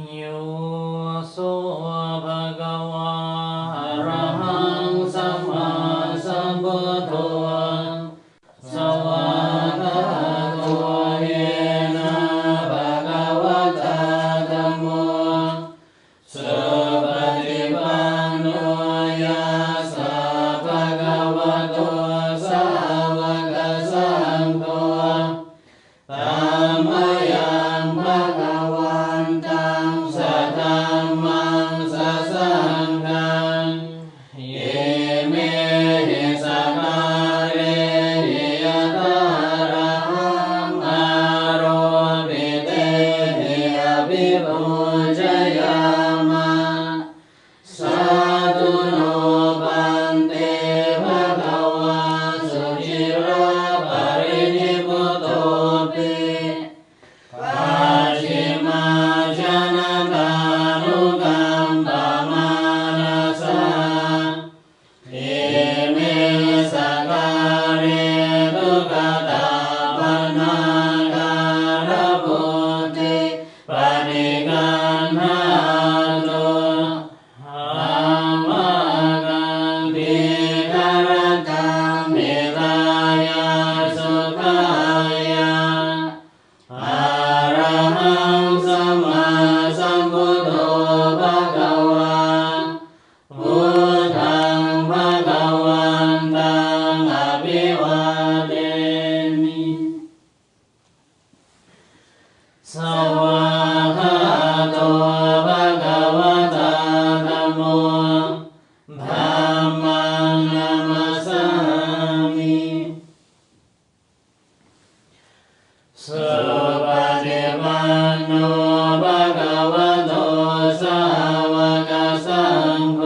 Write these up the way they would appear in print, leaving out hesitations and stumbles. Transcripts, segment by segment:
โยโสภะคะวะอะระหังสัมมาสัมพุทโธสวากขาโตเยนะภะคะวะตาธัมโมสุปฏิปันโนยัสสะภะคะวะโตสาวกสังโฆธัมมังยังภะคะวันตังสัทธัมมังสัสสังฆังเยเมหิสักการะหิยตาระหังอาโรปิเตหิอภิปุจยามะสาธุโนปันเตภะคะวะสุจิระปรินิพพุตโตปิปัจฉิมาชนะตานุกัมปะมานัสสะเอเมสักการะทุกขตาปนาการะปุติปณิกันหาตุธัมมังติกรตังเมตายาสุขายาอะระหังสัมมาสัมพุทโธภะคะวะพุทธังภะคะวันตังอภิวาเทมิสวากขาโตภะคะวะตาธัมโมธัมมังนามัสสามิสุปฏิปันโนภะคะวะโตสาวกสังโฆ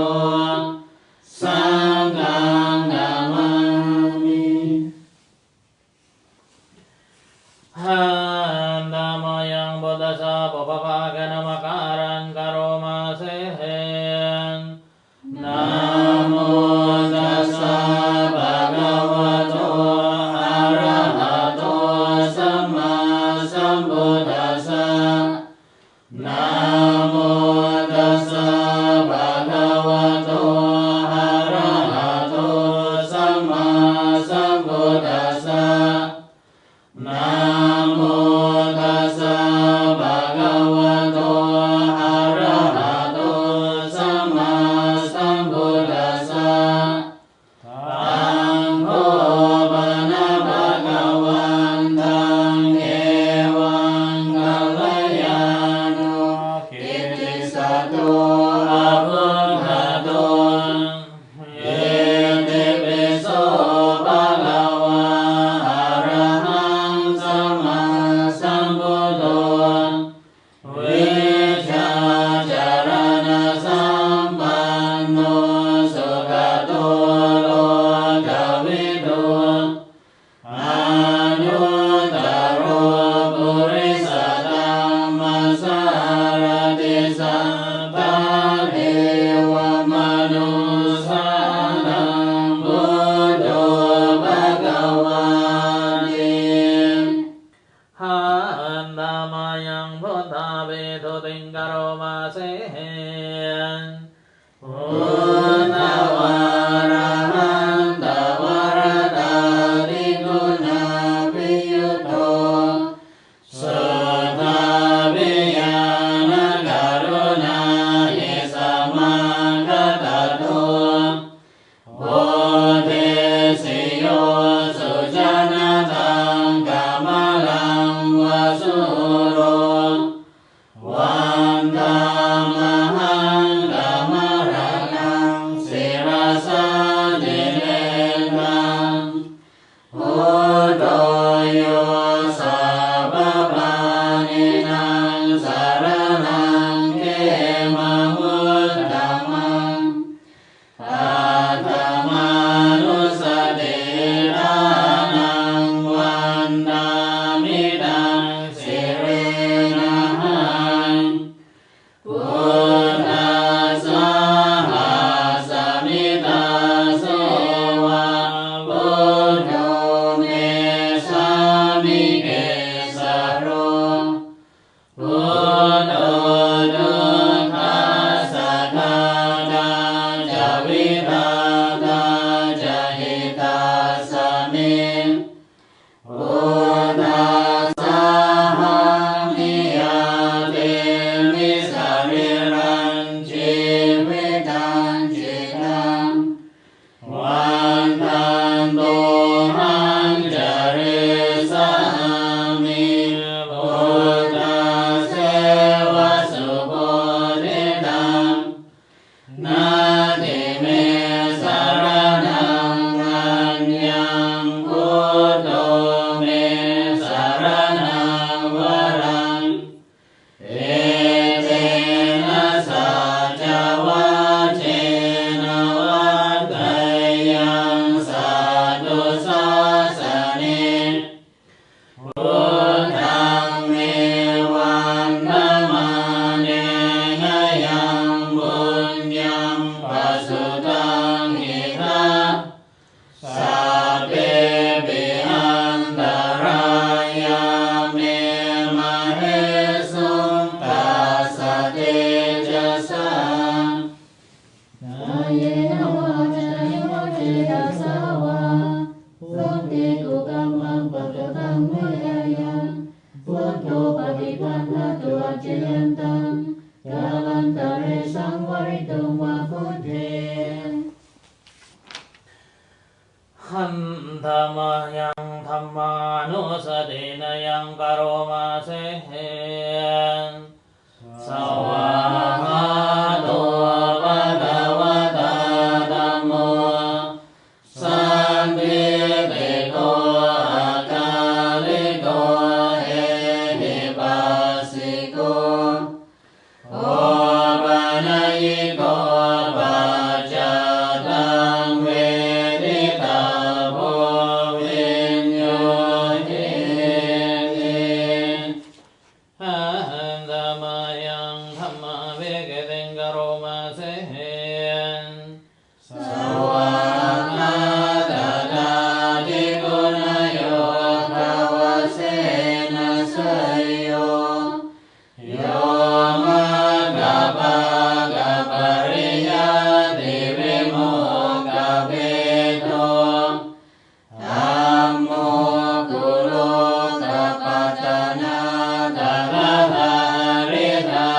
สังฆังนามามิหันธัมมังยังพุทธัสสะปุพพะกะนะมะการังกะโรมาเสนะโมตัสสะภะคะวะโตอะระหะโตสัมมาสัมพุทธัสสะนะโมตัสสะภะคะวะโตอะระหะโตสัมมาสัมพุทธัสสะนะโมตัสสะภะคะวะโตอะระหะโตสัมมาสัมพุทธัสสะธังโฆปนะภะคะวันตังเอวังกัลยาโนกิตติสัตโตอะภุคคโตเยติปิโสภะคะวะอะระหังสัมมาสัมพุทโธวิชชาจารณะสัมปันโนสุขโตโลกวิทูอนุตตโรปุริสธัมมัสสารติสัทธาเทวมนุสสานังพุทโธภะคะวาติหันธัมมังยังพุทธาเวทุติงกะโรมาเสพุทธวาระหันตวรตาริกุณาภิยุตโตสุทธาภิญาณกรุณาหิสัมมาคัตโตโพธิสิโยสุจนะตังกัมมะลังวสุโรวันธามหังกัมมะระนังศิรสาธิเนตังพุทโธโยสัพพปานินังสารนังเขมะมุตตมังอาตมานุสติรานังวันดามิดังสิเรนะหังพุทธัสสะหาสมิตาเสวะพุทโธเมสามิเกสโรพุทโธ ดุทัสสะทานาจะวิทาตาจะหิตาสมิพุทธัสสะหังนิยาเตมิสริรังชีวิตังจิตังวันทันตุหังจริสามิพุทธัสเสวะสุโพธิตังนาทิเมสรณังอัญญังพุทโธเมสรณังวรังเอเตนะสัจวัชเชนะวัฏฏัยยังสัตตุสัสสะเนพุทธังเมวันธมาเนยยังบุญยังปัสสุตังหิทาสัพเพปิอันตรายาเมมะเหสุตัสสะเตจัสสะกายเนวาจาโยเจตัสสะวะพุทธิตุกัมมังปัจจตังเมยังพุทโธปฏิปันนตุอจยันตังกาลันตะเรสังวริตุวะพุทเทขันธมายังธรรมานุสตินยังกโรมาเสนสวากขาโตภะคะวะตาธัมโมสันติติโกอาคาลิโกเอหิปัสสิโกโอปะนะยิโกปัจจตังเวทิตาโพวิญโยทิหันธมายังธรรมะเวกเตงกโรมาเสนสวากขาตถาธิกุณโยภวเสนะสยโยโยมะกะปะกะปริยัติวิโมกขเปโตธัมโมกุโลกปัตตนาตถาริธา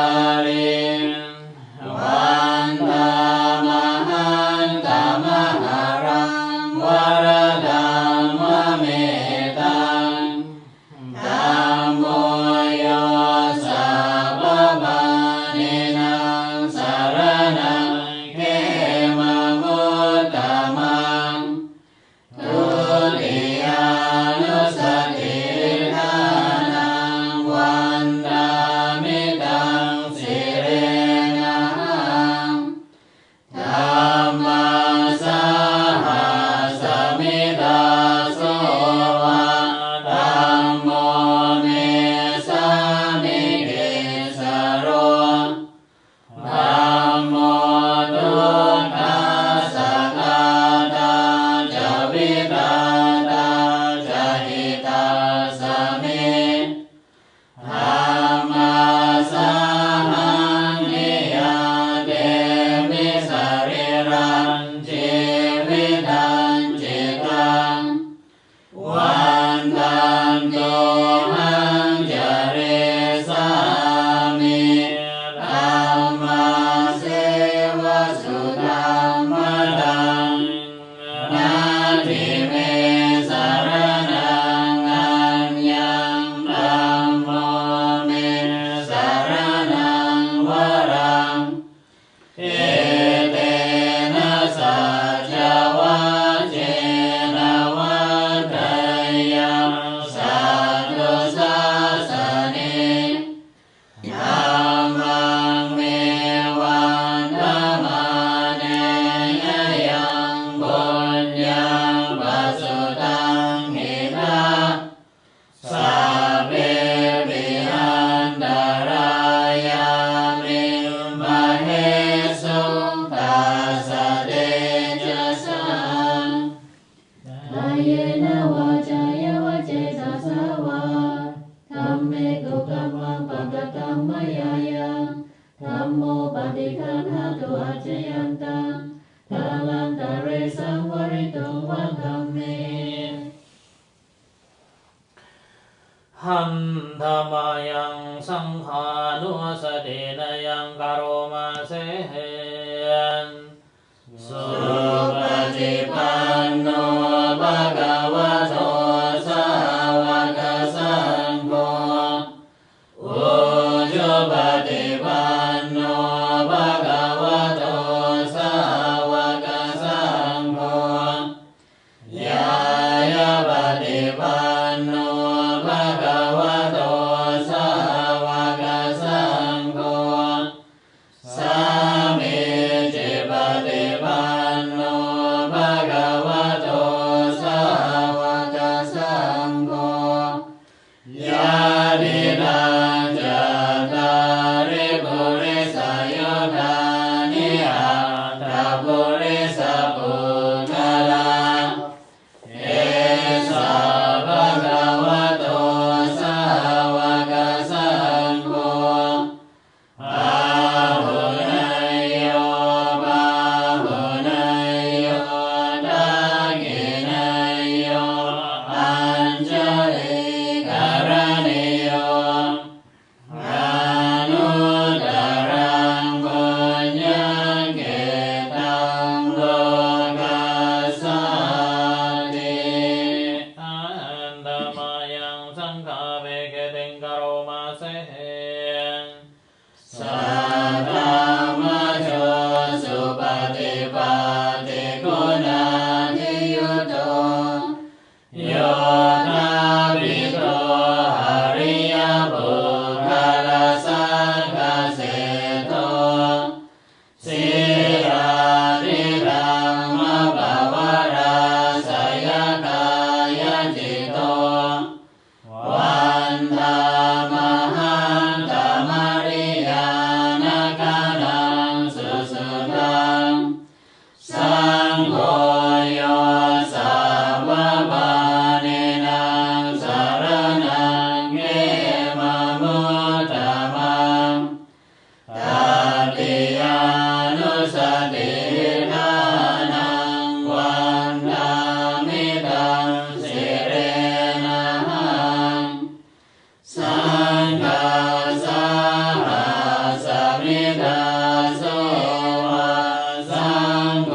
ปฏิคันหาตุอาจยันตังกาลันตะเรสังวริตุงวัคคัมเมหันธรรมายังสังฆานุสตินายังกโรมาเสนสุปฏิปันโนภะคะวะโตสาวกสังโฆอุชุปฏิปันโนภะคะวะโตสาวกสังโฆยายาปฏิปันโนภะคะวะโตสาวกสังโฆสามีจิปฏิปันโนภะคะวะโตสาวกสังโฆญาตินังจัตตาริปุริสยุคานิอัตถปุริสปุคละ เอสะภะคะวะโตสาวกสังโฆอาหุนายโยปาหุนายโยทักขินายโยอัญชลิการณิโยอนุตตรังปุญญังเกตังโลกัสสติอันธรรมายังสังฆาเวเกติงกโรมาเสนสัทธามะโชสุปฏิปันติคุณาทิยุตโตโยนาภิโตหริยบุคลสังฆเสโตสิราธิรังมะภวราสยกายจิตโตวันธามหันตมริยานาคานังสุสุตังสังโฆโยสาววานินังสารนังเกมะมุตตมังตัตติยานุสติทานังวันธามิตังสิเรนะหังสังฆาสาหัสมิทาโสวะสังโฆ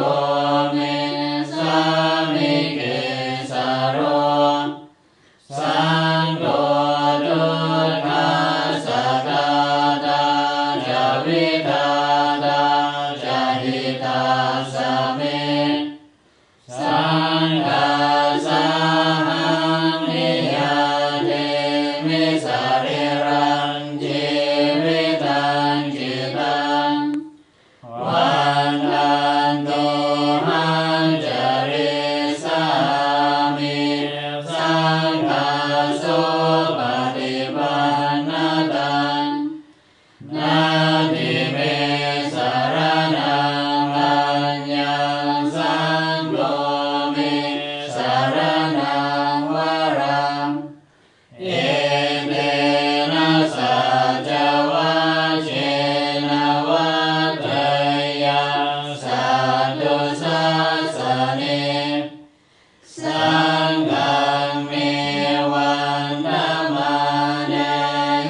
เมสามิเกสโรสังโฆทุกขาสกาตาจาวิทาตาจาหิตาสเมสังฆาสาหังนิยาเทมิสริรังจิวิตังจิตังวันทันโตหังจริสามิสังฆาโสปฏิปันนตังนาทิเมสารนังอัญญังสังโฆเมสารนังวรังเอเตนะสัจวัชเชนะวัตถยังสัตตุสัสสะเนสังฆังเมวันธรรมาเน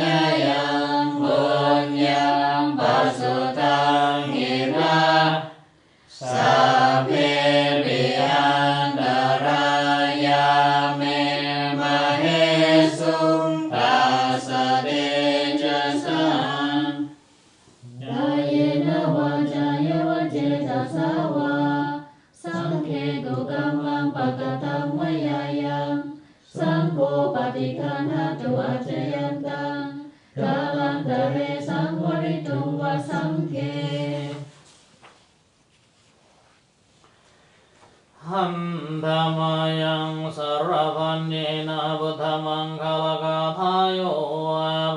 ยยังปุญญังปัสสุตังอิทาสัพเพปิอันตรายาเมมะเหสุตัสสะเดชะสังกายเนวาจายวเจตสาวาสังเคตุกัมมังปะกตังวายายังสังโฆปฏิคันหาตุอาจยันตังกาลันตะเรสังวริตุงวะสังเคหันธรรมายังสารพันเยนะพุทธมังคลกาทายโย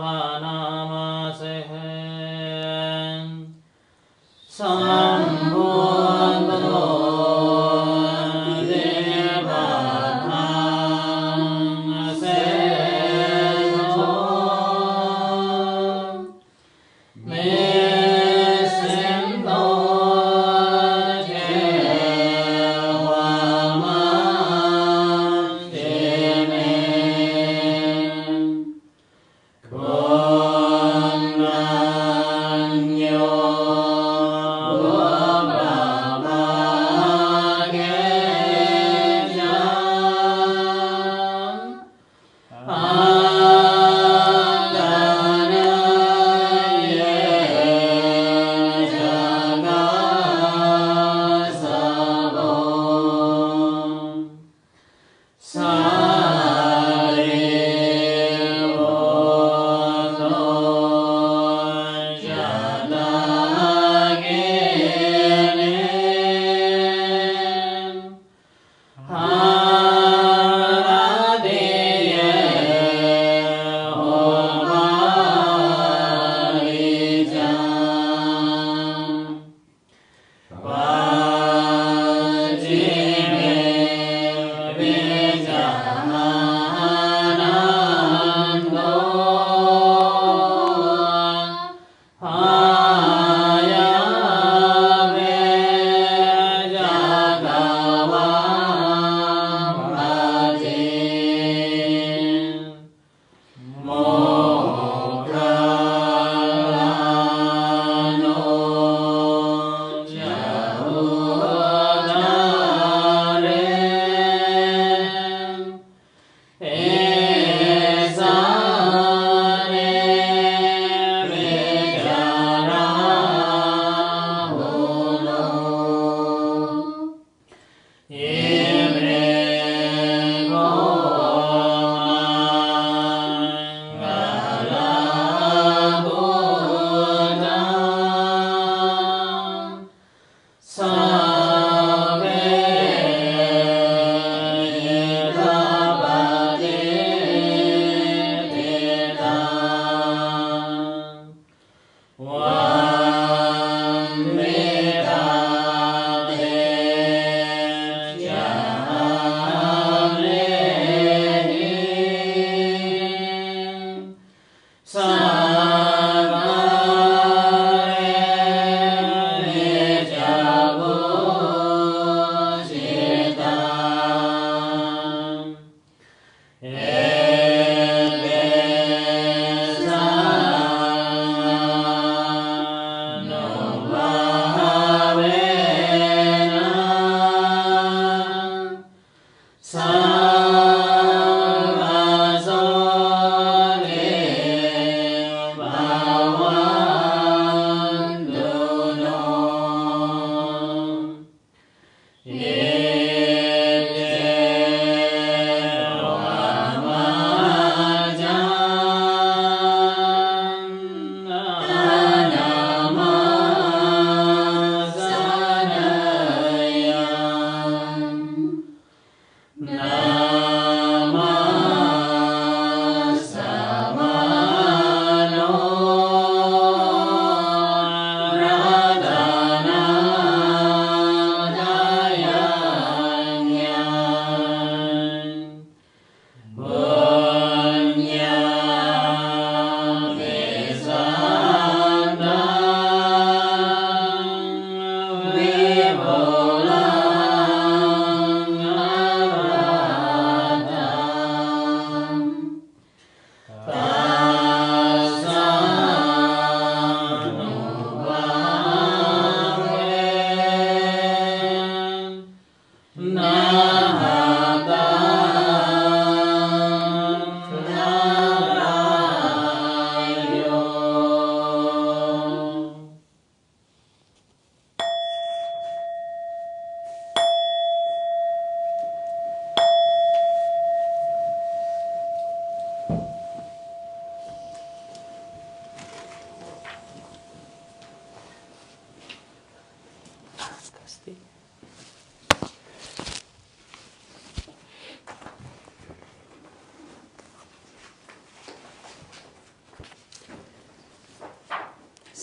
ภานามาเสนสัมพุทโธเดวะทังเสโทเมส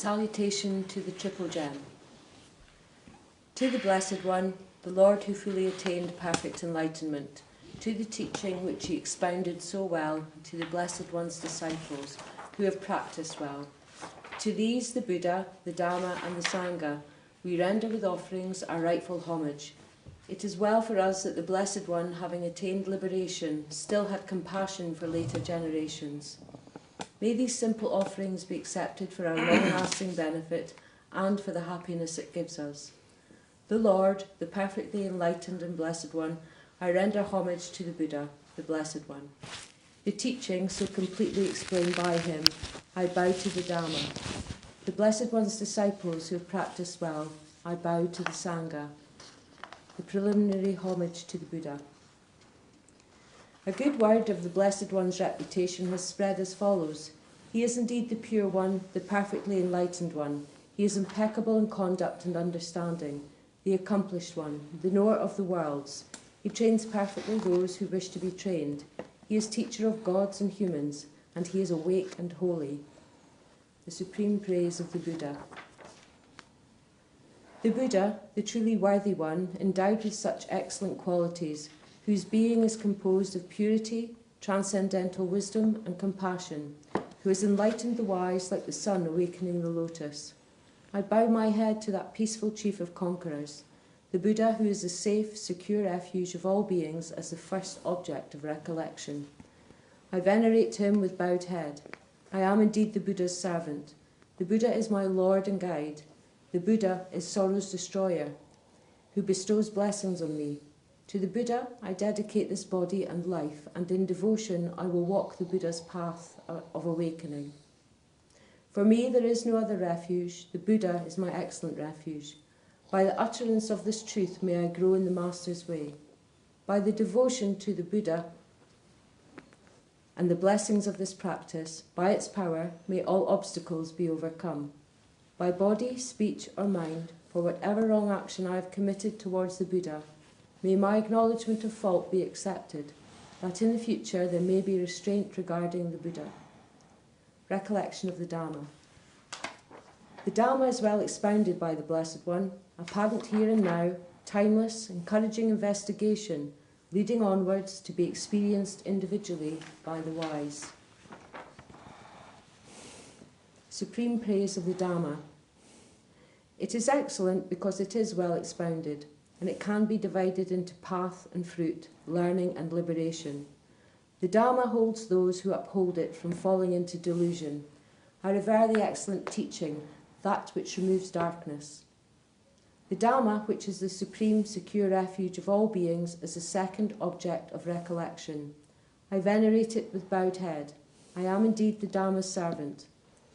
Salutation to the Triple Gem. To the Blessed One, the Lord who fully attained perfect enlightenment, to the teaching which he expounded so well, to the Blessed One's disciples who have practiced well. To these, the Buddha, the Dharma and the Sangha, we render with offerings our rightful homage. It is well for us that the Blessed One, having attained liberation, still had compassion for later generations. May these simple offerings be accepted for our long-lasting benefit and for the happiness it gives us. The Lord, the perfectly enlightened and Blessed One, I render homage to the Buddha, the Blessed One. The teaching so completely explained by him, I bow to the Dharma. The Blessed One's disciples who have practiced well, I bow to the Sangha. The preliminary homage to the Buddha. A good word of the Blessed One's reputation has spread as follows. He is indeed the pure one, the perfectly enlightened one. He is impeccable in conduct and understanding, the accomplished one, the knower of the worlds. He trains perfectly those who wish to be trained. He is teacher of gods and humans, and he is awake and holy. The supreme praise of the Buddha. The Buddha, the truly worthy one, endowed with such excellent qualities, whose being is composed of purity, transcendental wisdom and compassion, who has enlightened the wise like the sun awakening the lotus. I bow my head to that peaceful chief of conquerors, the Buddha who is the safe, secure refuge of all beings as the first object of recollection. I venerate him with bowed head. I am indeed the Buddha's servant. The Buddha is my Lord and guide. The Buddha is sorrow's destroyer, who bestows blessings on me. To the Buddha I dedicate this body and life, and in devotion I will walk the Buddha's path of awakening. For me there is no other refuge. The Buddha is my excellent refuge. By the utterance of this truth may I grow in the Master's way. By the devotion to the Buddha and the blessings of this practice, by its power may all obstacles be overcome. By body, speech or mind, for whatever wrong action I have committed towards the Buddha, may my acknowledgement of fault be accepted, that in the future there may be restraint regarding the Buddha. Recollection of the Dharma. The Dharma is well expounded by the Blessed One, apparent here and now, timeless, encouraging investigation, leading onwards to be experienced individually by the wise. Supreme praise of the Dharma. It is excellent because it is well expounded, and it can be divided into path and fruit, learning and liberation. The Dharma holds those who uphold it from falling into delusion. I revere the excellent teaching, that which removes darkness. The Dharma, which is the supreme, secure refuge of all beings, is the second object of recollection. I venerate it with bowed head. I am indeed the Dharma's servant.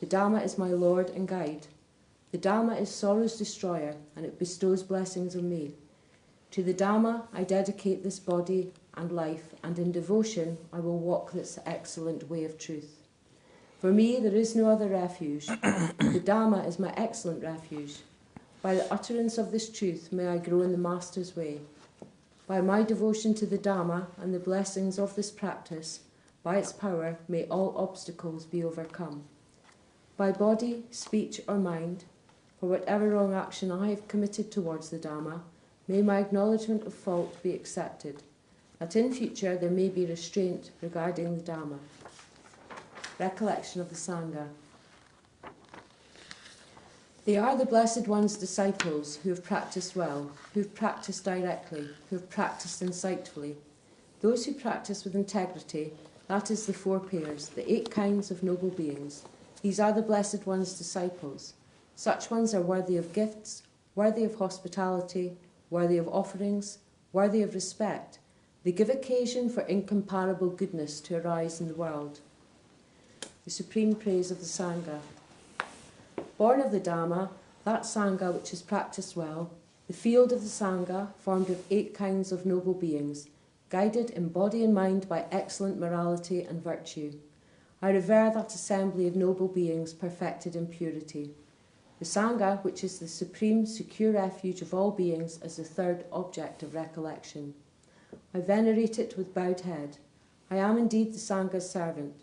The Dharma is my Lord and guide. The Dharma is sorrow's destroyer, and it bestows blessings on me. To the Dharma I dedicate this body and life, and in devotion I will walk this excellent way of truth. For me there is no other refuge. The Dharma is my excellent refuge. By the utterance of this truth may I grow in the Master's way. By my devotion to the Dharma and the blessings of this practice, by its power may all obstacles be overcome. By body, speech or mind, for whatever wrong action I have committed towards the Dharma, may my acknowledgement of fault be accepted, that in future there may be restraint regarding the Dharma. Recollection of the Sangha. They are the Blessed One's disciples who have practiced well, who have practiced directly, who have practiced insightfully. Those who practice with integrity, that is the four pairs, the 8 kinds of noble beings. These are the Blessed One's disciples. Such ones are worthy of gifts, worthy of hospitality, worthy of offerings, worthy of respect. They give occasion for incomparable goodness to arise in the world. The supreme praise of the Sangha. Born of the Dharma, that Sangha which is practiced well, the field of the Sangha formed of 8 kinds of noble beings, guided in body and mind by excellent morality and virtue. I revere that assembly of noble beings perfected in purity. The Sangha, which is the supreme, secure refuge of all beings, is the third object of recollection. I venerate it with bowed head. I am indeed the Sangha's servant.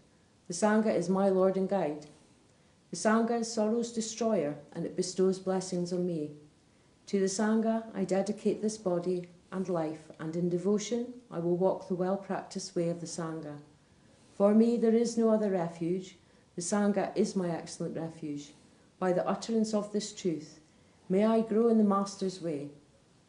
The Sangha is my Lord and guide. The Sangha is sorrow's destroyer, and it bestows blessings on me. To the Sangha I dedicate this body and life, and in devotion I will walk the well-practiced way of the Sangha. For me there is no other refuge. The Sangha is my excellent refuge. By the utterance of this truth, may I grow in the Master's way.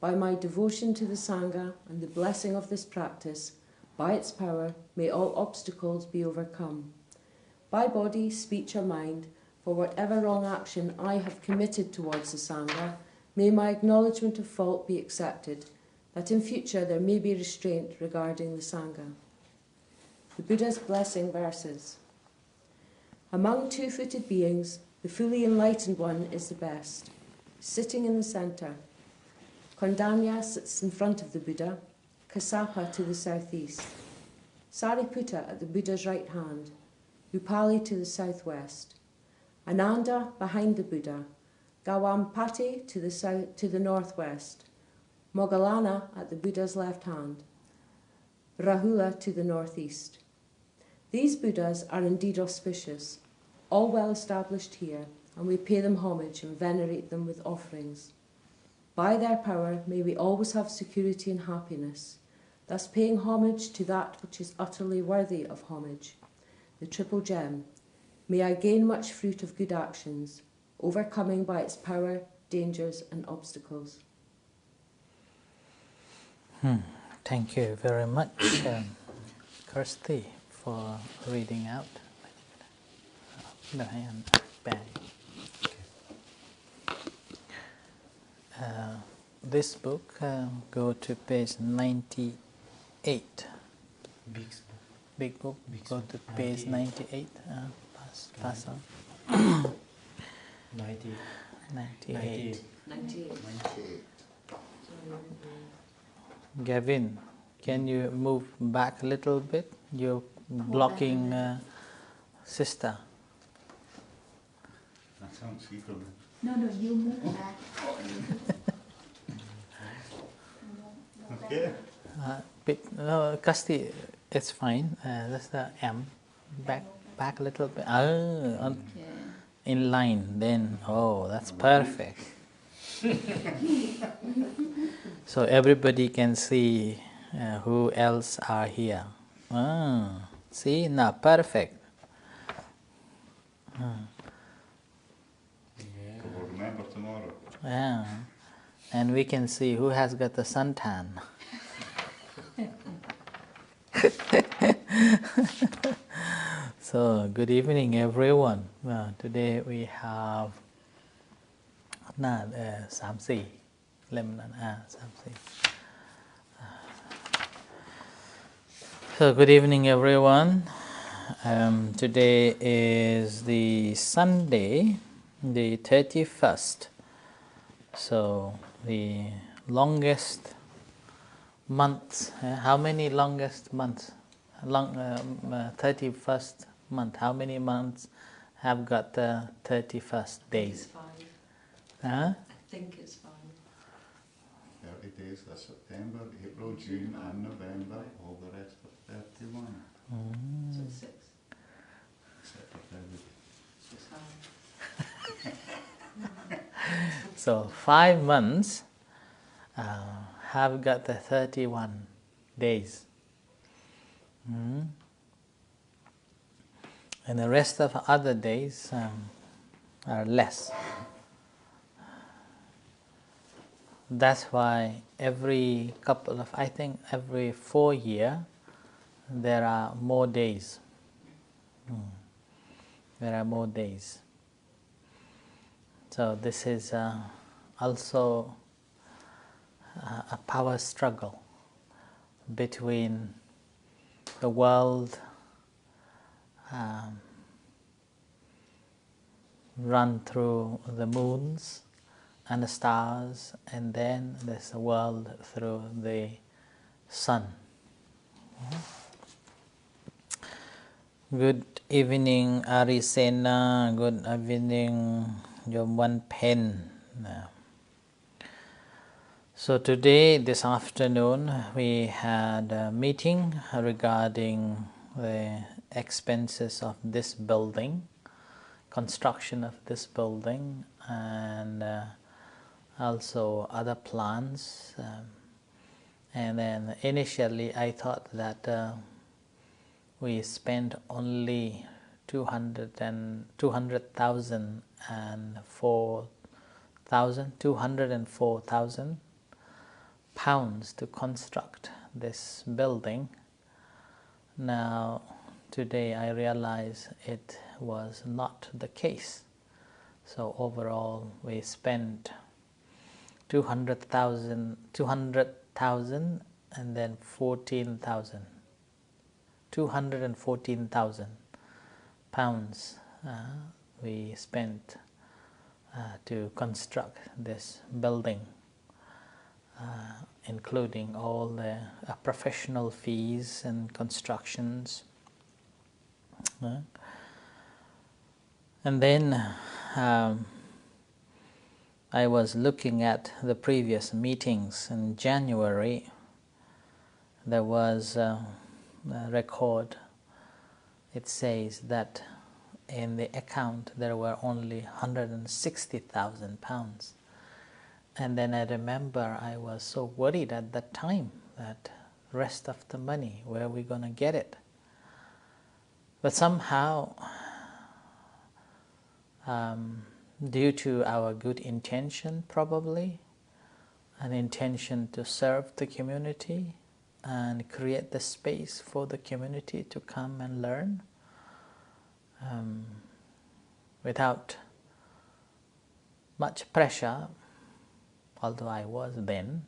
By my devotion to the Sangha and the blessing of this practice, by its power may all obstacles be overcome. By body, speech or mind, for whatever wrong action I have committed towards the Sangha, may my acknowledgement of fault be accepted, that in future there may be restraint regarding the Sangha. The Buddha's blessing verses. Among 2-footed beings, the fully enlightened one is the best, sitting in the centre. Kondanya sits in front of the Buddha, Kassapa to the southeast, Sariputta at the Buddha's right hand, Upali to the southwest, Ananda behind the Buddha, Gawampati to the northwest, Moggallana at the Buddha's left hand, Rahula to the northeast. These Buddhas are indeed auspicious, all well established here, and we pay them homage and venerate them with offerings. By their power may we always have security and happiness, thus paying homage to that which is utterly worthy of homage, the triple gem, May I gain much fruit of good actions, overcoming by its power, dangers and obstacles. Thank you very much, Kirsty, for reading out. This book, go to page 98. Big book, go to page 98. Pass on. 98. Gavin, can you move back a little bit? You're blocking sister. I can't see from it. No, you move back. Okay. No, Kasti, it's fine. That's the M. Back a little bit. In line. Then, that's perfect. So everybody can see who else are here. See, now perfect. We'll remember tomorrow. Yeah, and we can see who has got the suntan. So, good evening, everyone. Today we have 3-4 lemon. So, good evening, everyone. Today is the Sunday, the 31st. So, the longest months. How many longest months? 31st month. How many months have got 31st days? I think it's 5. 30 days, that's September, April, June and November. All the rest are 31. So it's 6. Except for February. So 5 months have got the 31 days. And the rest of other days are less. That's why every 4 years, there are more days. There are more days. So this is also a power struggle between the world run through the moons and the stars, and then there's a world through the sun. Good evening, Arisena. Good evening, Yom Pen. So today, this afternoon, we had a meeting regarding the expenses of this building, construction of this building, and also other plans. And then initially I thought that we spent only 204,000 pounds to construct this building. Now today I realize it was not the case. So overall we spent 200,000 and then 14,000. 214,000 pounds we spent to construct this building, including all the professional fees and constructions. And then I was looking at the previous meetings. In January there was a record. It says that in the account there were only 160,000 pounds. And then I remember I was so worried at that time that rest of the money, where are we going to get it? But somehow due to our good intention, probably, an intention to serve the community and create the space for the community to come and learn without much pressure, although I was then.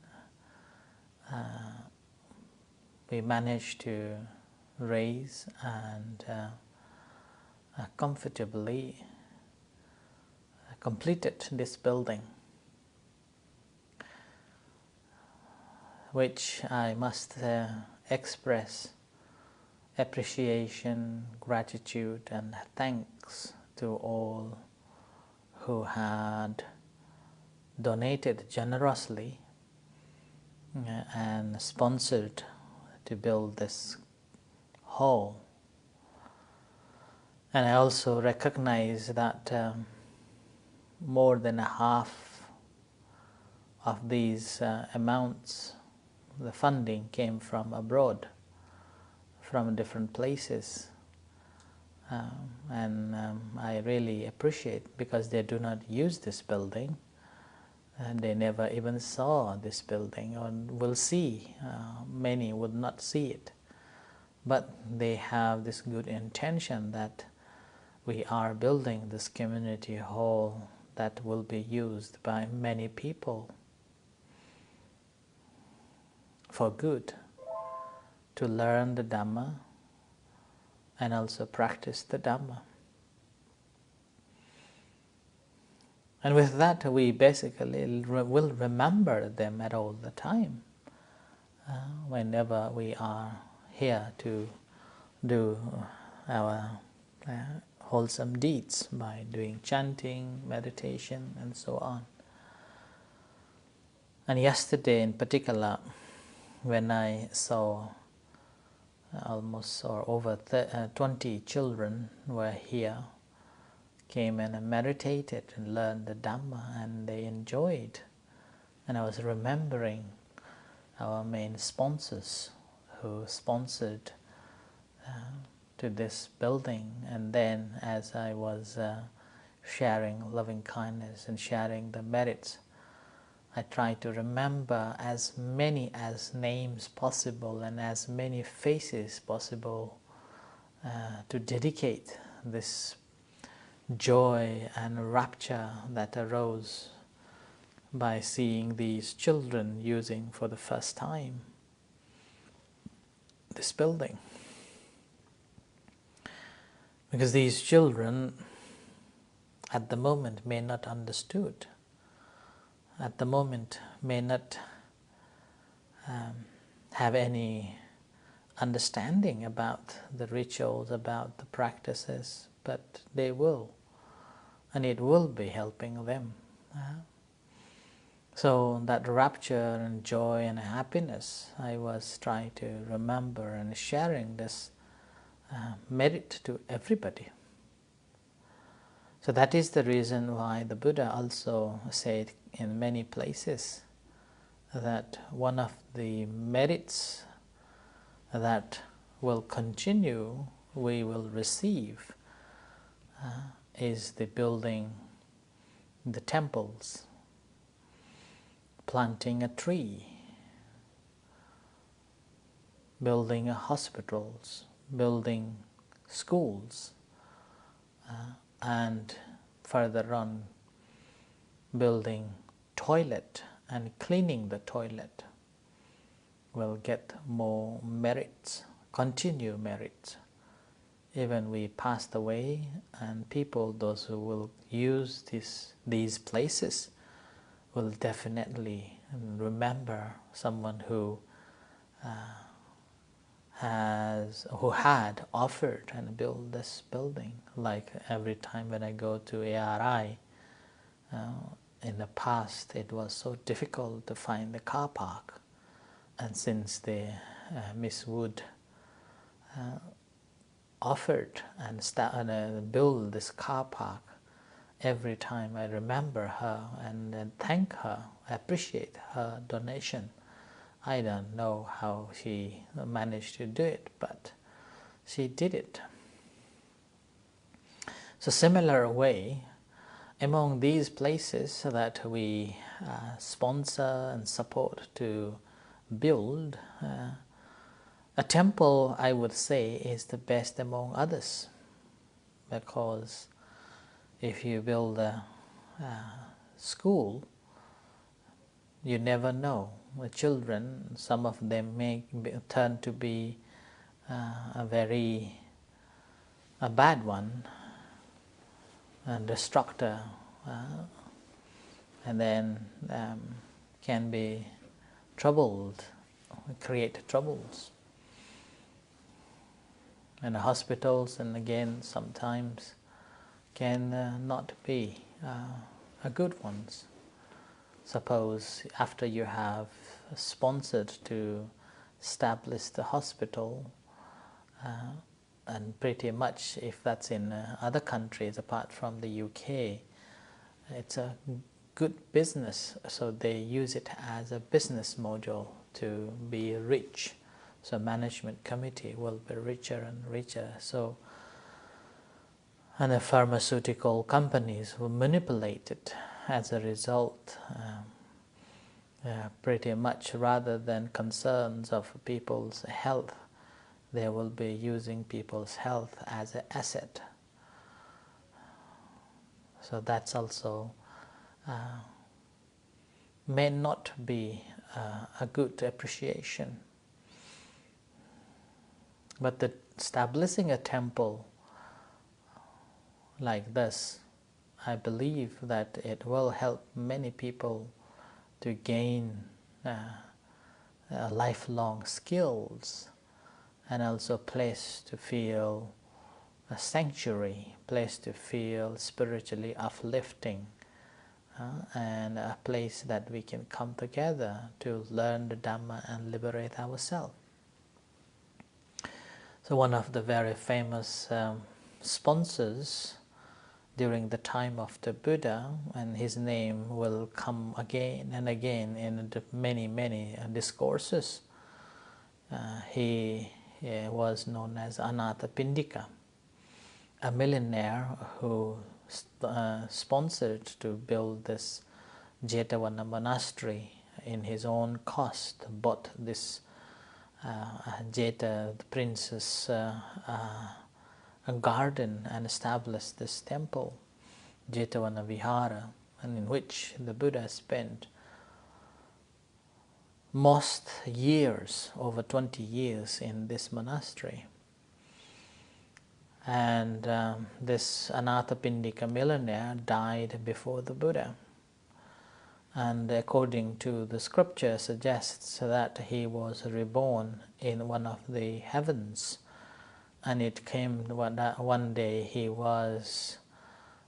We managed to raise and comfortably completed this building, which I must express appreciation, gratitude and thanks to all who had donated generously and sponsored to build this hall. And I also recognize that more than half of these amounts, the funding, came from abroad, from different places. And I really appreciate, because they do not use this building, and they never even saw this building, or will see. Many would not see it, but they have this good intention that we are building this community hall that will be used by many people for good, to learn the Dhamma and also practice the Dhamma. And with that, we basically will remember them at all the time, whenever we are here to do our wholesome deeds by doing chanting, meditation, and so on. And yesterday in particular, when I saw almost or over 20 children were here, came in and meditated and learned the Dhamma, and they enjoyed. And I was remembering our main sponsors who sponsored to this building. And then as I was sharing loving kindness and sharing the merits, I tried to remember as many as names possible and as many faces possible to dedicate this joy and rapture that arose by seeing these children using for the first time this building. Because these children at the moment may not understood, at the moment may not have any understanding about the rituals, about the practices, but they will, and it will be helping them. So that rapture and joy and happiness, I was trying to remember and sharing this merit to everybody. So that is the reason why the Buddha also said in many places that one of the merits that will continue, we will receive, is the building the temples, planting a tree, building hospitals, building schools, and further on building toilet and cleaning the toilet will get more merits, continue merits. Even we passed away, and people, those who will use these places, will definitely remember someone who had offered and built this building. Like every time when I go to ARI, in the past it was so difficult to find the car park, and since the Miss Wood offered and built this car park, every time I remember her and thank her, appreciate her donation. I don't know how she managed to do it, but she did it. So similar way, among these places that we sponsor and support to build, a temple, I would say, is the best among others, because if you build a school, you never know. The children, some of them may turn to be a bad one, a destructor, and then can be troubled, create troubles. And the hospitals, and again, sometimes can not be a good ones. Suppose after you have sponsored to establish the hospital, and pretty much if that's in other countries apart from the UK, it's a good business, so they use it as a business module to be rich. So management committee will be richer and richer. So, and the pharmaceutical companies will manipulate it as a result, pretty much, rather than concerns of people's health. They will be using people's health as an asset. So that's also may not be a good appreciation. But establishing a temple like this, I believe that it will help many people to gain lifelong skills, and also a place to feel a sanctuary, place to feel spiritually uplifting, and a place that we can come together to learn the Dhamma and liberate ourselves. So one of the very famous sponsors during the time of the Buddha, and his name will come again and again in many discourses, he was known as Anathapindika, a millionaire who sponsored to build this Jetavana monastery in his own cost, bought this Jeta, the princess, a garden, and established this temple, Jetavana Vihara, and in which the Buddha spent most years, over 20 years, in this monastery. And this Anathapindika millionaire died before the Buddha, and according to the scripture suggests that he was reborn in one of the heavens, and it came one day he was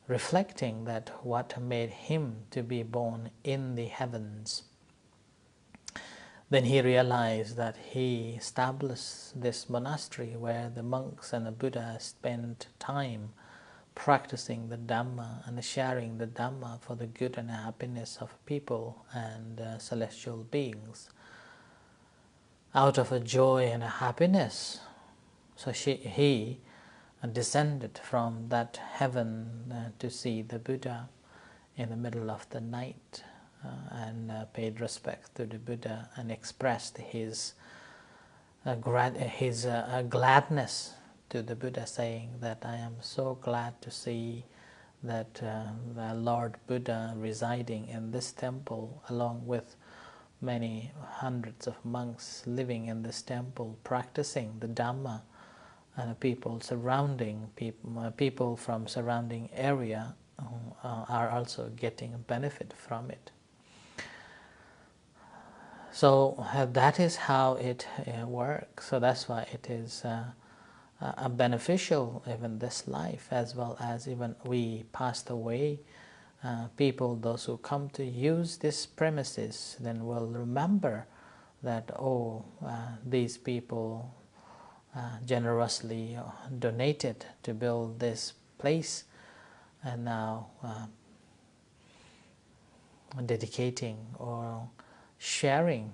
reflecting that what made him to be born in the heavens. Then he realized that he established this monastery where the monks and the Buddha spent time practicing the Dhamma and sharing the Dhamma for the good and happiness of people and celestial beings. Out of a joy and a happiness, so he descended from that heaven to see the Buddha in the middle of the night, and paid respect to the Buddha and expressed his gladness to the Buddha, saying that I am so glad to see that the Lord Buddha residing in this temple, along with many hundreds of monks living in this temple, practicing the Dhamma, and people from surrounding area are also getting a benefit from it. So that is how it works. So that's why it is beneficial even this life, as well as even we passed away. People, those who come to use these premises, then will remember that, these people generously donated to build this place, and now dedicating or sharing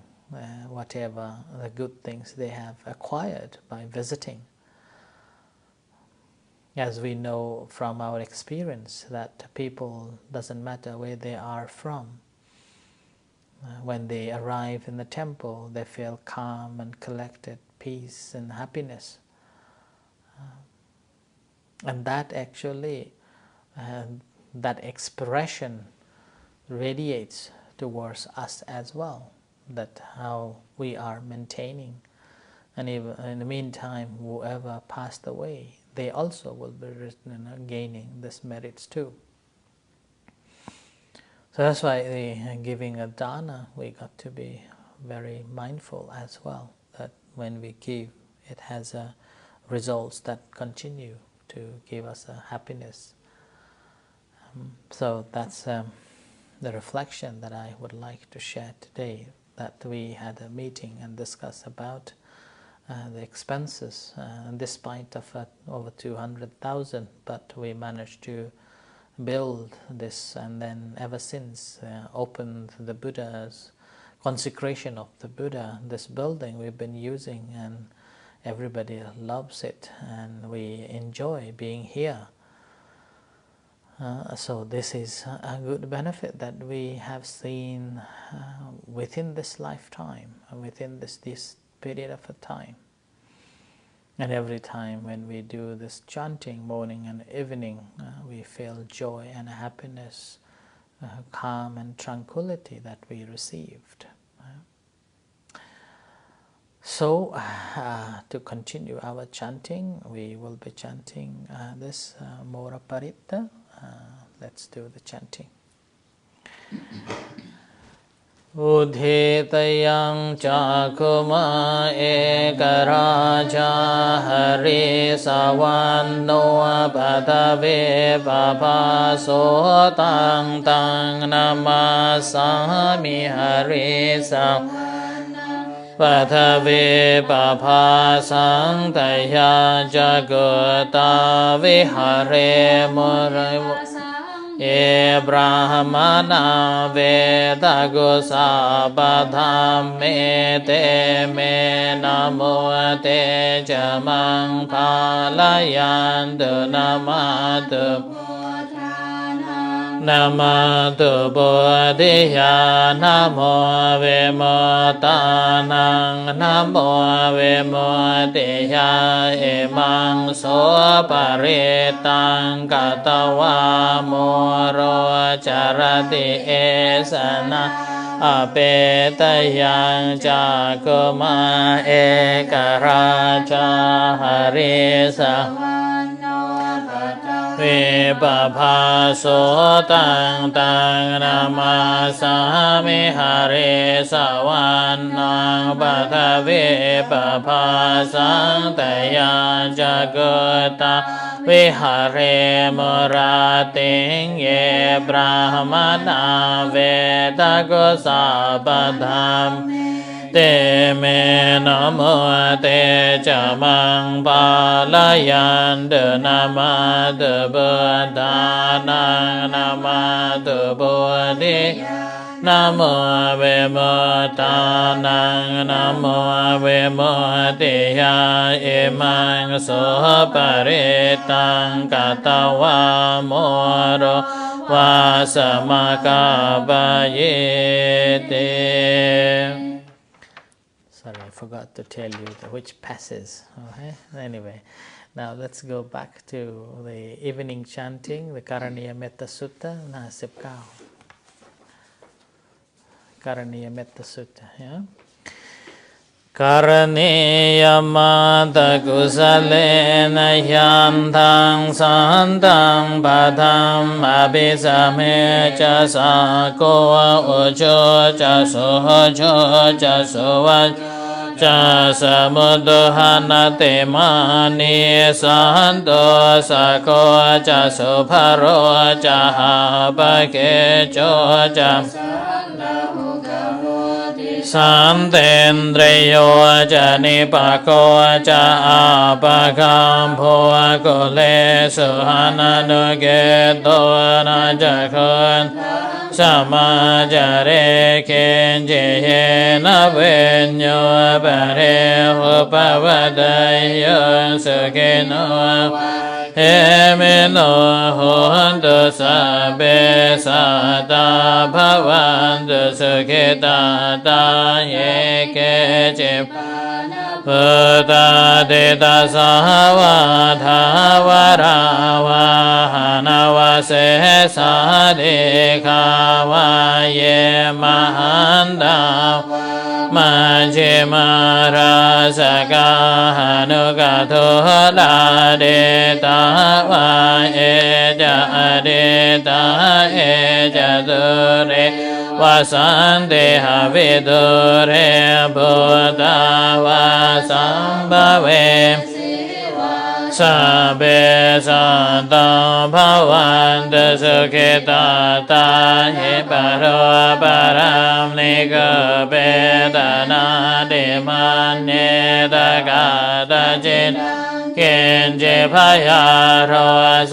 whatever the good things they have acquired by visiting. as we know from our experience that people, doesn't matter where they are from, when they arrive in the temple, they feel calm and collected, peace and happiness. And that actually, that expression radiates towards us as well, that how we are maintaining. And even in the meantime, whoever passed away, they also will be gaining this merits too. So that's why giving a dana, we got to be very mindful as well, that when we give, it has results that continue to give us a happiness. So that's the reflection that I would like to share today, that we had a meeting and discussed about the expenses, and despite of over 200,000, but we managed to build this, and then ever since opened the Buddha's consecration of the Buddha, this building we've been using, and everybody loves it and we enjoy being here. So this is a good benefit that we have seen within this lifetime, within this period of a time. And every time when we do this chanting, morning and evening, we feel joy and happiness, calm and tranquility that we received. So, to continue our chanting, we will be chanting this Mora Paritta. Let's do the chanting. Udhitayang Chakuma Ekaraja Hari Savanno Padavi Papaso Tang Tang Namasami Hari Savanno Padavi Papasang Taya Jagata Vihare Mura Brahmana Veda Gosabadham Me Te Me Namo Te Jamang Palayandu Namadu Namadu Bodhiya Namo Vimotanang Namo Vimotiya Imang Soparitang Katawa Moro Charati Esana Apetayang Chakuma Ekaraja Harisa Vipaphaso Tang Tang Namasami Hari Sawannang Bhagavi Paphasang Taya Jagata Vihare Murating Ye Brahmana Veda Gosabadham Te me namo te jamang palayandu namadu buddhanang namadu buddhi namo vimutanang namo vimutiya imang soparitang katawa moro vasamakavayete. Sorry, I forgot to tell you which passes. Okay? Anyway, now let's go back to the evening chanting, the Karaniya Metta Sutta, Nasib Kao. Karaniya Metta Sutta, yeah? Karaniya Mata Kusalena Yantang Santang Padam Abhisame Cha Sako Ucho Cha Suhocho Cha Suvaj Cha Samudhanate Mani Santo Sako Cha Suparo Cha Habake Cho Cha Santendriyo Jani Pako Cha Apakam Pua Kule Suhananu Geto Najakun Samajare Kenjiye Navenyo Pare Upavadayo Sukino เอเมโนโหตุสัพเพสัตตาภวันตุสุขิตาตาเยเกจิพุทธาเตตาสาวาทาวราวาหานาวาเสสาเดคาวาเยมหันตาวมัจเจมาราสกาหานุกาโทลาเดตาวาเอจะเดตาเอจะตุเรวาสันเตหะวิตุเรพุทธาวาสัมภเวสัพเพสัตตาภวันตุสุขิตาตาหิปะโรปะรัมนิโกเปตนาติมันเนตกาตจิตกินจิพยาโร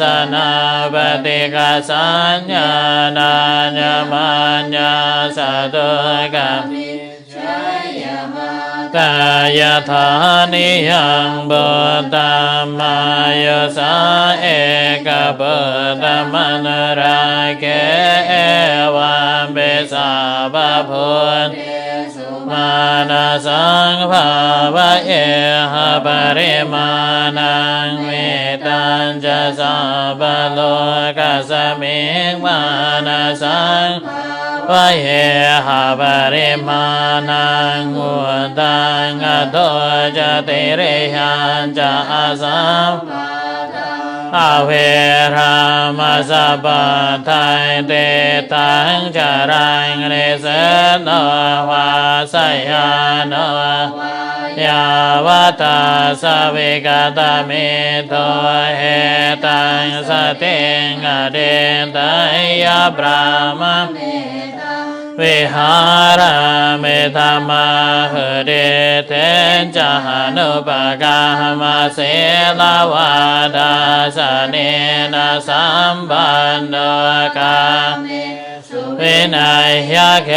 สนาปฏิกาสัญญาณัญญมัญญาสตุกามิกายธานิยังบุตตมายสาเอกบุตตมนราเกเอวันเบสาบะพุทธมานาสังภาวะเอหะปริมาณังมิตัญจะสัพพโลกัสสมิงมานาสังวะเยหะปริมาณังอุตังอะโตจะติเรหันจะอาสัมอเวรามาสัพพะไทยเตตังจารังเนสโนวาสยานโนยาวตาสวิกตามิโตเหตังสติงอเดตัยยะปรามะวิหารเมธรรมะหเดเทนจานุปกามะเสลาวาดาสเนนะสัมปันโนกาวินัยยะเข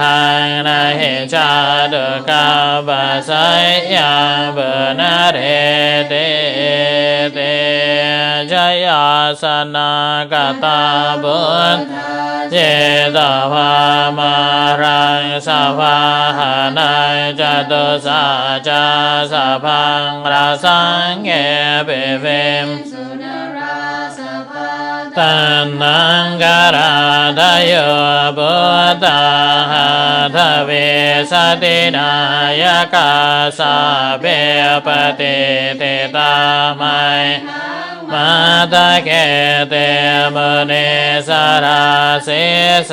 ทังนะเหจาตุกาปัสสยาเบนะเรเตเตจยาสนากตาบุญเจตวามารังสภาหานัยจตุสาจาสะพังราสังเกเปเวมตันนังการาดโยบุตตาหาทเวสตินายกาสาเปปฏิเตตามัยมาตะเกเตมุนิสาราสิส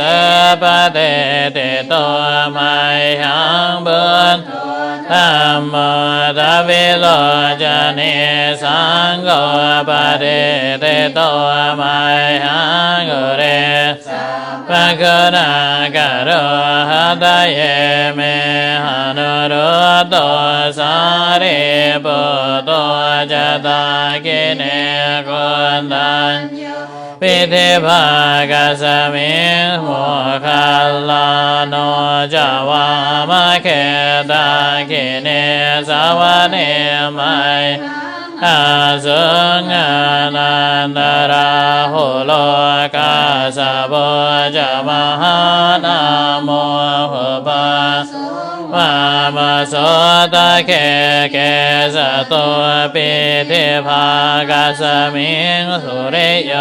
ปะเตเตโตมัยหังบุญธรรมตะวิโลจเนสังโฆปะเตเตโตมัยหังกุเรปะกุณากะโรหะตะเยเมหานุรุตโตสาริปุตโตจตากิเนกุณตัญปิเทภากัสสมิงโมคัลลาโนจาวามะเขตาคิเนสาวเนมัยอาสุงานันตราหุโลกาสะโพจามหานาโมหุปามามาโสตะเกเกสะตุปิเทภากัสสมิงสุริโย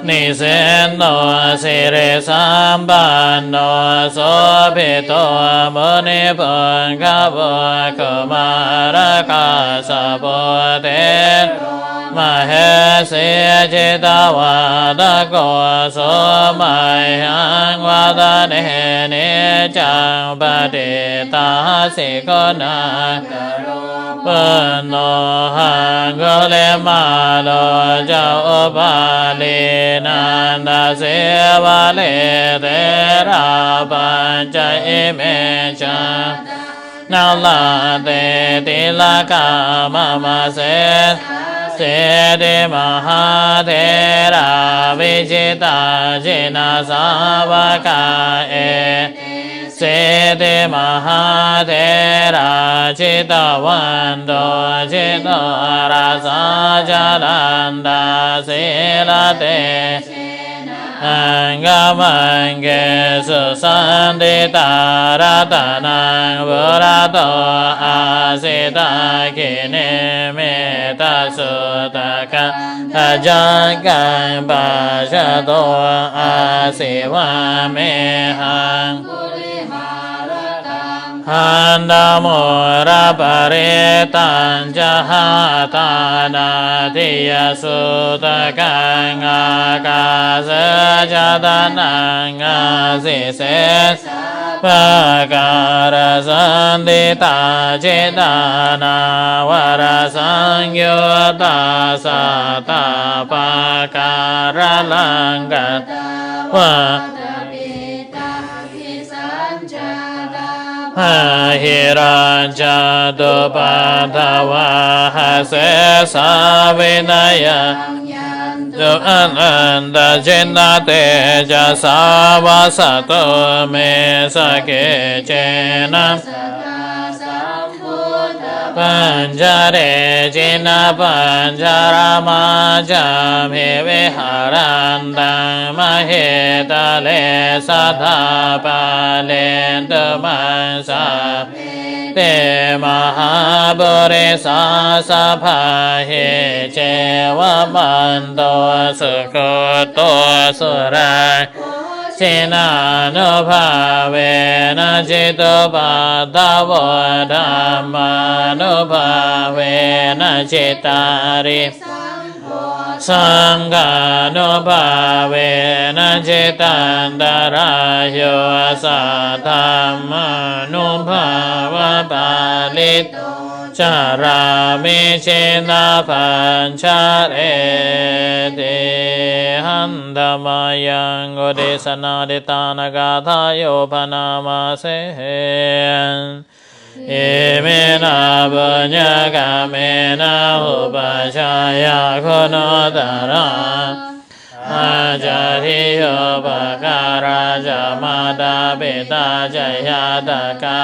นิเสนโนสิริสัมปันโนโสภิโตมุนิปุญกบุคมารกาสะโพเตมเหสีจิตาวาดโกโสมัยหังวาดเนเนจังปฏิตาสิโกนาปุณโญหังกุเลมาโลเจ้าปาลีนันทเสวะเลเตระปัญจอิเมจานาลาเตติลกามะมะเสเสติมหาเทระวิจิตาจินาสาวกาเอ เสติมหาเถระจิตวันโตจิตราสาจารันดาศีลเตอังกมังเกสุสันติตารัตนังบุระโตอาสิตาคิเนเมตาสุตกังอาจังกังปัจจโตอาสิวะเมหังหันดามุระปะเรตัญจหาตานาทิยสุตกังอากาสจตานังอาสิเสปะการสันติตาจิตานาวรสังโยตาสัตตาปะการลังกัตวะหิรัญจตุปัฏฐวะเสสาวินัยจุอันตจินเตจะสาวาสโตเมสเกเจนะปัญจเรจินาปัญจรามาจามหิวิหารันตังมเหตเลสัทธาปาเลนตมังสาเตมหาบุริสาสะพาหิเจวะมันโตสุโคโตสุราชินานุภาเวนะจิตตุปัฏฐวะธัมมานุภาเวนะจิตตาริสังฆานุภาเวนะจิตตันตรายโยสัทธัมมานุภาวะปาลิตจารามิชินาปัญชาเรติหันธมายังโอเดสนาเดตานากาทายโยปนามาเสเอเมนาบุญญกาเมนะอุปชายาคุณตระอาจาริโยปการาจามาตาปิตาจยาตกา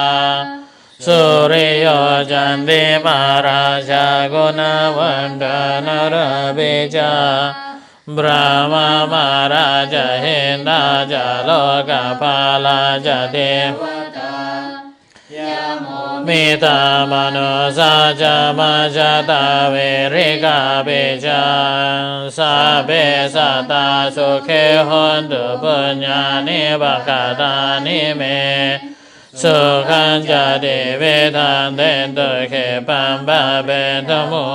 สุริโยจันติมาราชากุณวันดานรบิจาบรามมาราชเห็นราชโลกภาลาชเทวตามิตามโนสาจามาจตาเวริกาปิจาสาเปสัตตาสุเขหันตุปัญญานิบกาตานิเมสุขันจเดเวทันเตตุเขปัมบะเบทมุ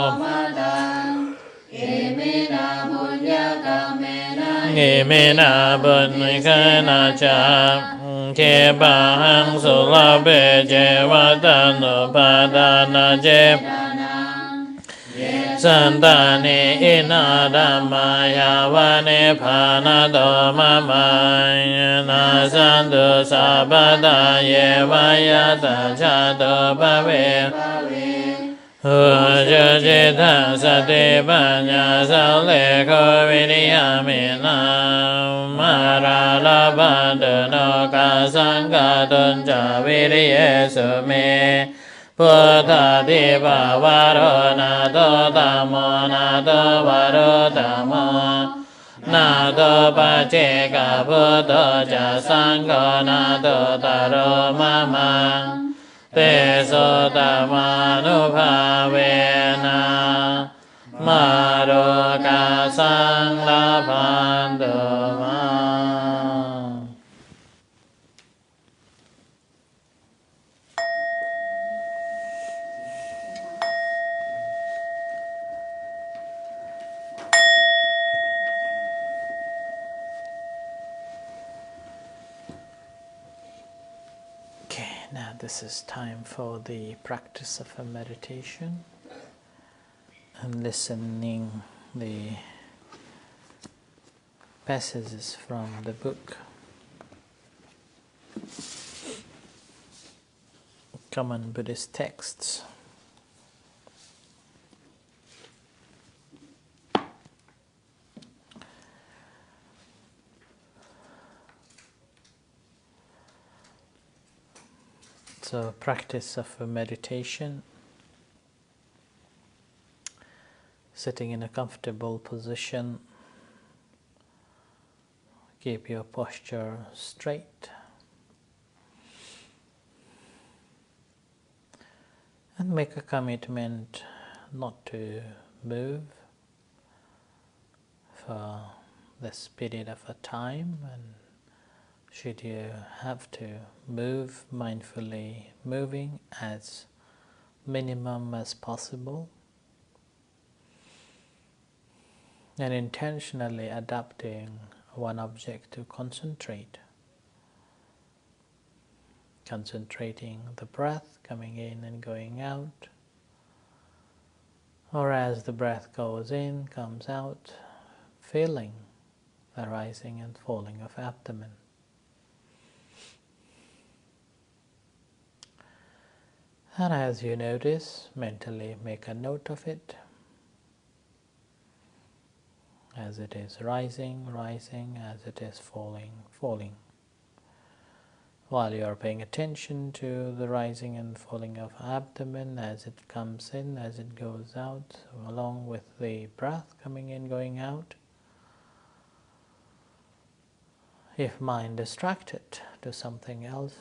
เอเมนาบุญคณาจาเขปังสุลาเบเจวัตนุปาดานาเจสันตานิอินาดัมมายาวะเนภานาโตมะมังนาสันตุสัพพตาเยวายาตาชาโตภเวหุจุจิตังสติปัญญาสัลเลโควิริยามินามาราลาบันตุโนกาสังกาตุนจาวิริยสุเมพุทธาทิภาวะโรนาโตตัมโมนาโตวะโรตัมโมนาโตปัจเจกพุทโธจะสังโฆนาโตตโรมะมังเตโสตมานุภาเวนะมาโรกาสังลาภันตุมา Now this is time for the practice of a meditation and listening the passages from the book Common Buddhist Texts. So practice of meditation, sitting in a comfortable position, keep your posture straight, and make a commitment not to move for this period of a time, and should you have to move, mindfully moving as minimum as possible, and intentionally adapting one object to concentrate. Concentrating the breath coming in and going out, or as the breath goes in, comes out, feeling the rising and falling of abdomen. And as you notice, mentally make a note of it. As it is rising, rising, as it is falling, falling. While you are paying attention to the rising and falling of abdomen, as it comes in, as it goes out, along with the breath coming in, going out. If mind distracted to something else,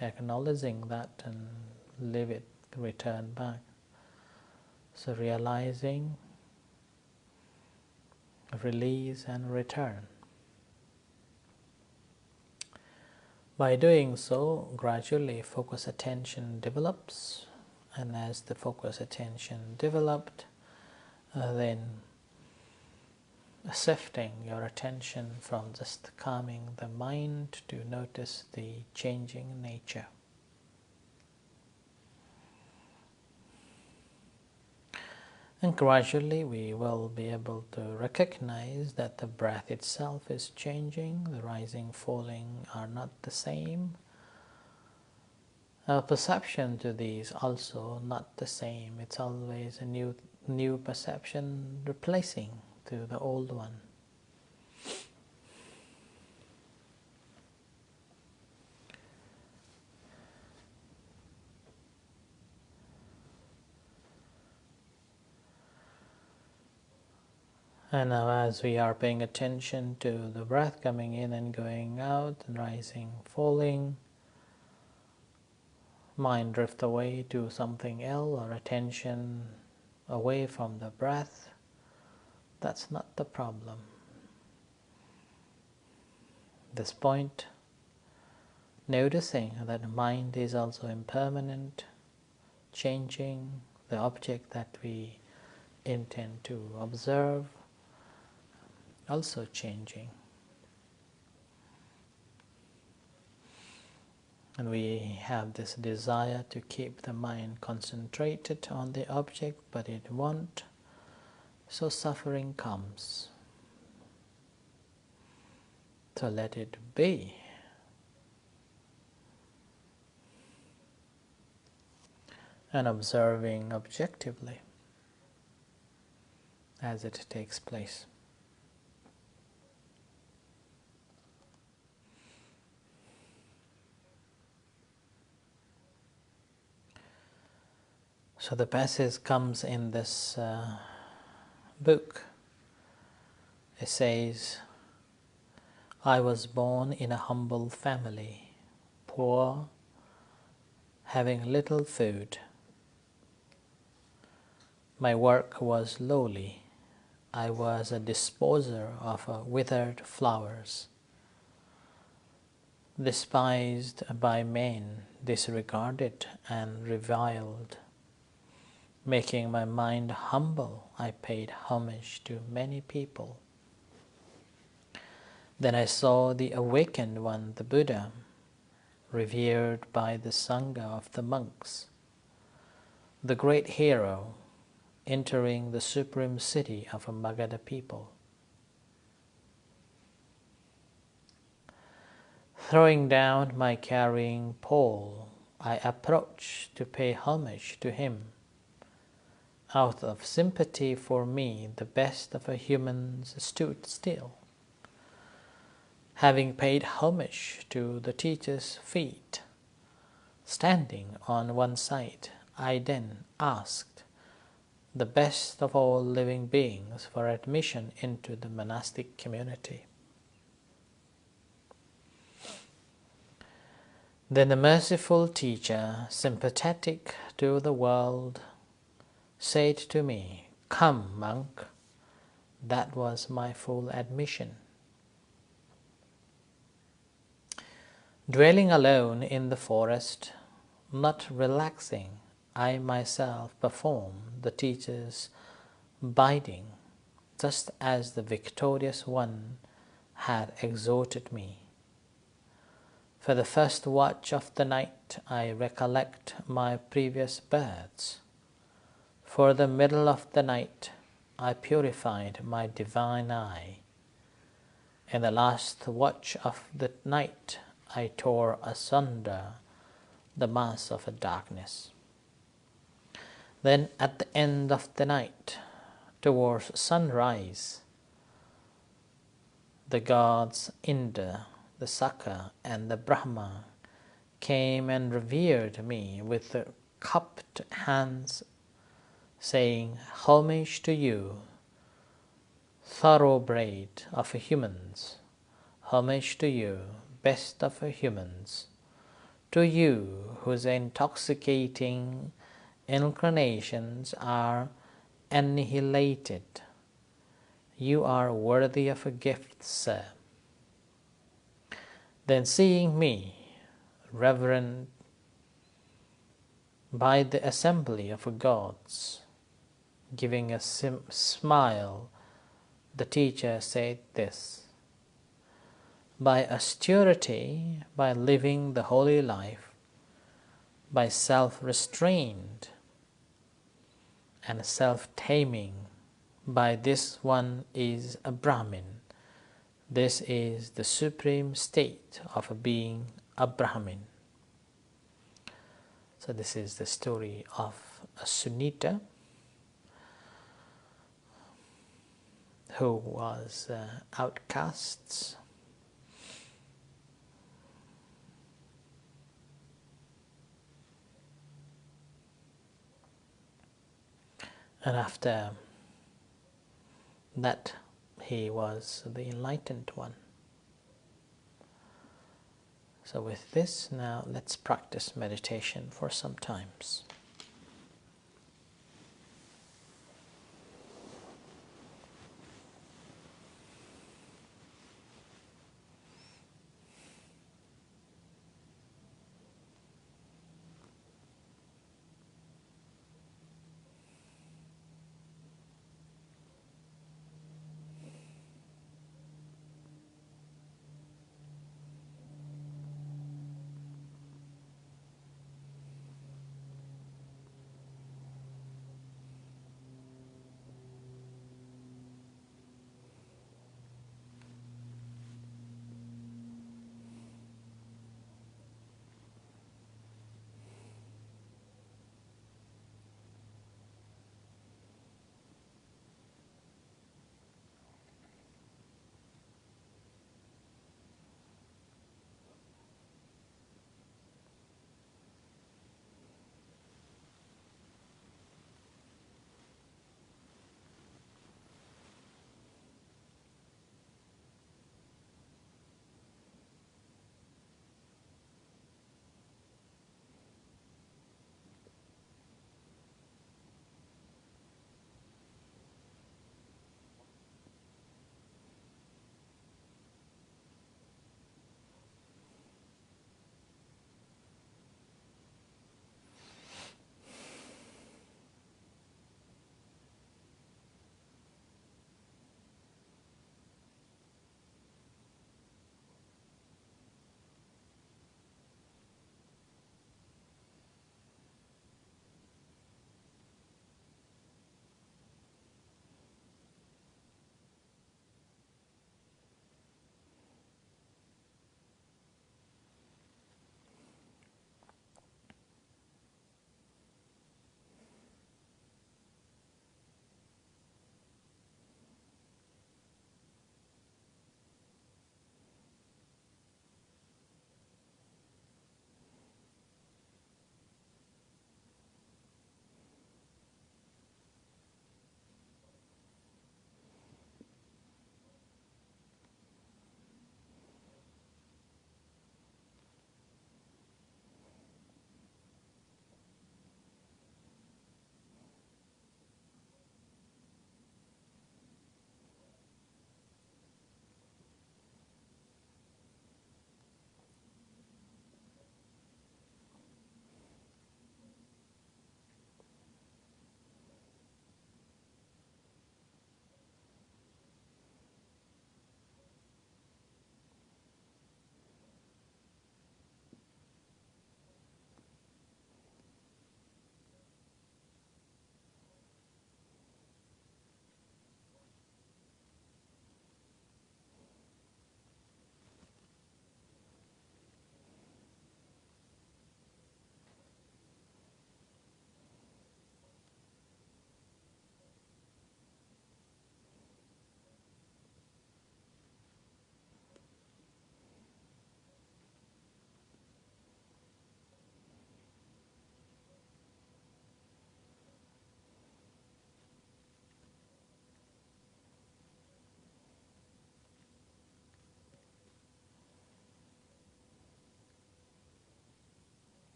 acknowledging that and leave it, return back. So realizing, release and return. By doing so, gradually focus attention develops, and as the focus attention developed, then shifting your attention from just calming the mind to notice the changing nature. And gradually we will be able to recognize that the breath itself is changing, the rising, falling are not the same. Our perception to these also not the same. It's always a new perception replacing to the old one. And now as we are paying attention to the breath coming in and going out, and rising, falling, mind drift away to something else, or attention away from the breath. That's not the problem. This point, noticing that the mind is also impermanent, changing, the object that we intend to observe also changing. And we have this desire to keep the mind concentrated on the object, but it won't, so suffering comes. So let it be. And observing objectively as it takes place. So the passage comes in this book. It says, I was born in a humble family, poor, having little food. My work was lowly. I was a disposer of withered flowers, despised by men, disregarded and reviled. Making my mind humble, I paid homage to many people. Then I saw the awakened one, the Buddha, revered by the Sangha of the monks, the great hero, entering the supreme city of a Magadha people. Throwing down my carrying pole, I approached to pay homage to him. Out of sympathy for me, the best of humans stood still. Having paid homage to the teacher's feet, Standing on one side, I then asked the best of all living beings for admission into the monastic community. Then the merciful teacher, sympathetic to the world, said to me, "Come, monk." That was my full admission. Dwelling alone in the forest, not relaxing, I myself performed the teacher's bidding, just as the victorious one had exhorted me. For the first watch of the night I recollect my previous births. For the middle of the night I purified my divine eye. In the last watch of the night I tore asunder the mass of darkness. Then at the end of the night, towards sunrise, the gods Indra, the Sakka, and the Brahma came and revered me with cupped hands, saying, "Homage to you, thoroughbred of humans. Homage to you, best of humans. To you, whose intoxicating inclinations are annihilated. You are worthy of a gift, sir." Then seeing me, reverend by the assembly of gods, giving a smile, the teacher said this: "By austerity, by living the holy life, by self-restraint and self-taming, by this one is a Brahmin. This is the supreme state of being a Brahmin." So this is the story of Sunita, who was outcasts. And after that, he was the enlightened one. So with this, now let's practice meditation for some times.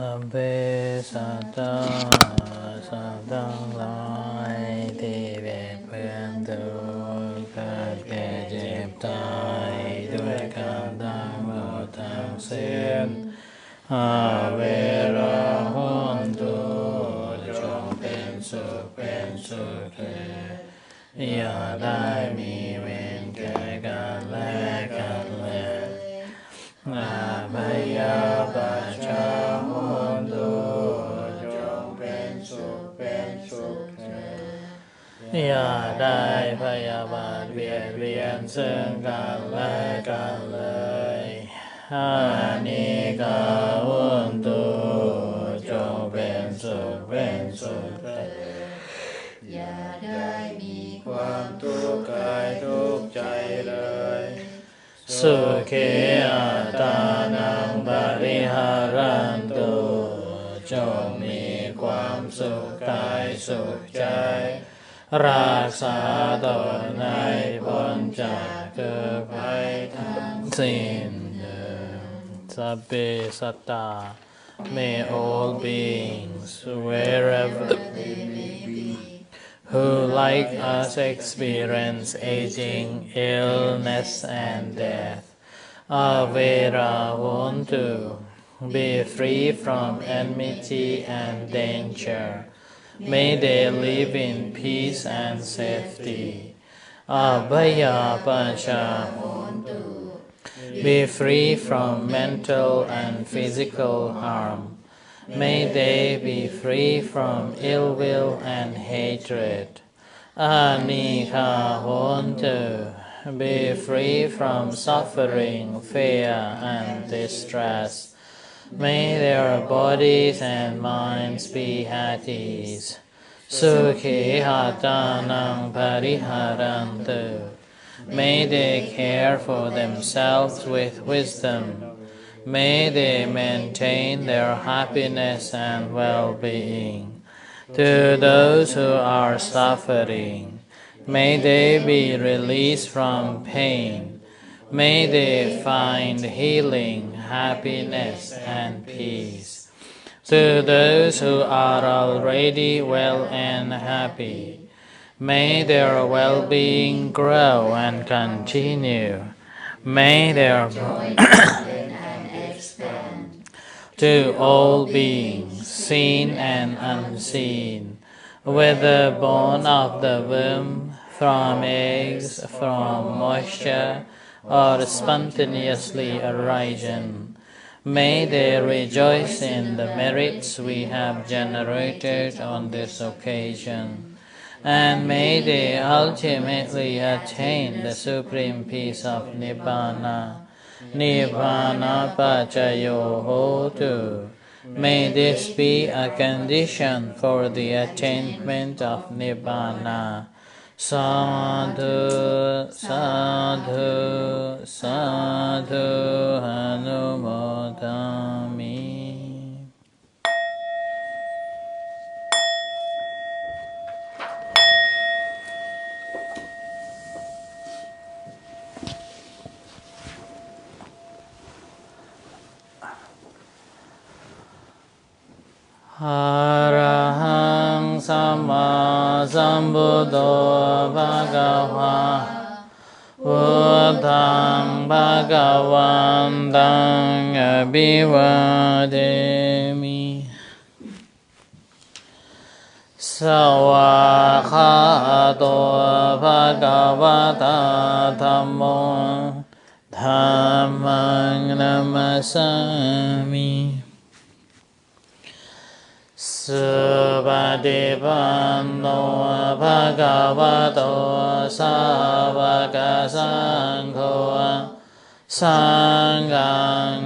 สัพเพสัตตาสัตว์ทั้งหลายที่เป็นเพื่อนทุกข์เกิดแก่เจ็บตายด้วยกันทั้งหมดทั้งสิ้นเวลาหุนตุจงเป็นสุขเถิดอย่าได้มีเวรแก่กันและกันเลยพยาบาทชาหุนตุจงเป็นสุขเถิดอย่าได้พยาบาทเบียดเบียนซึ่งกันและกันเลยอานิกาหุนตุจงเป็นสุขเถิดอย่าได้มีความทุกข์กายทุกข์ใจเลยสุขีอัตตานังปริหารันตุจงมีความสุขกายสุขใจรักษาตนให้พ้นจากทุกข์ภัยทั้งสิ้นสัพเพสัตตา may all beings wherever they may be who like us experience aging, illness and death avera hontu be free from enmity and danger. May they live in peace and safety. Abhaya Pacha be free from mental and physical harm. May they be free from ill will and hatred. Anika Hontu be free from suffering, fear and distress. May their bodies and minds be at ease. Sukhi hatanang pariharantu. May they care for themselves with wisdom. May they maintain their happiness and well-being. To those who are suffering, may they be released from pain. May they find healing, happiness, and peace. To those who are already well and happy, may their well-being grow and continue. May their joy and expand. To all beings, seen and unseen, whether born of the womb, from eggs, from moisture, or spontaneously arisen, may they rejoice in the merits we have generated on this occasion, and may they ultimately attain the supreme peace of Nibbana. Nibbana Pacayo Hotu. May this be a condition for the attainment of Nibbana. Sadhu, sadhu, sadhu, hanumodami. Arahang Sama Sambuddho Bhagava Buddhang Bhagavantang Abhivademi Sawakhato Bhagavata Dhammo Dhammang Namasami Subhadipanno Bhagavato Savaka Sangho Sanghang